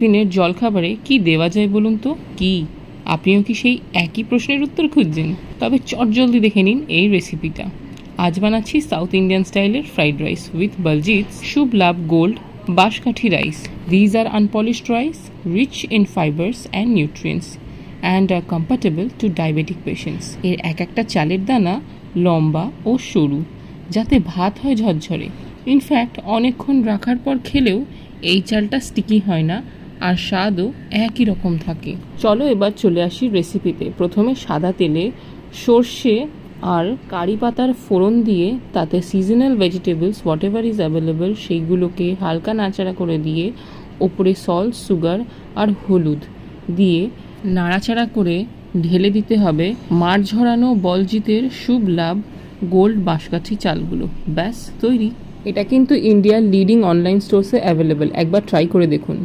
দিনের জলখাবারে কি দেওয়া যায় বলুন তো? কি আপনিও কি সেই একই প্রশ্নের উত্তর খুঁজছেন? তবে চটজলদি দেখে নিন এই রেসিপিটা। আজ বানাচ্ছি সাউথ ইন্ডিয়ান স্টাইলের fried rice with Baljit's Shubh Labh gold Banskathi rice. These are unpolished rice, rich in fibres and nutrients and are compatible to diabetic patients. এর এক একটা চালের দানা লম্বা ও সরু, যাতে ভাত হয় ঝরঝরে। ইনফ্যাক্ট অনেকক্ষণ রাখার পর খেলেও এই চালটা স্টিকি হয় না, আর স্বাদও একই রকম থাকে। চলো এবার চলে আসি রেসিপিতে। প্রথমে সাদা তেলে সর্ষে আর কারি পাতার ফোড়ন দিয়ে তাতে seasonal vegetables what ever is available সেইগুলোকে হালকা নাড়াচাড়া করে দিয়ে ওপরে সল্ট, সুগার আর হলুদ দিয়ে নাড়াচাড়া করে ঢেলে দিতে হবে মাড় ঝরানো বলজিতের শুভ লাভ গোল্ড বাঁশকাঠি চালগুলো। ব্যাস তৈরি। এটা কিন্তু ইন্ডিয়ার লিডিং অনলাইন স্টোরসে অ্যাভেলেবল, একবার ট্রাই করে দেখুন।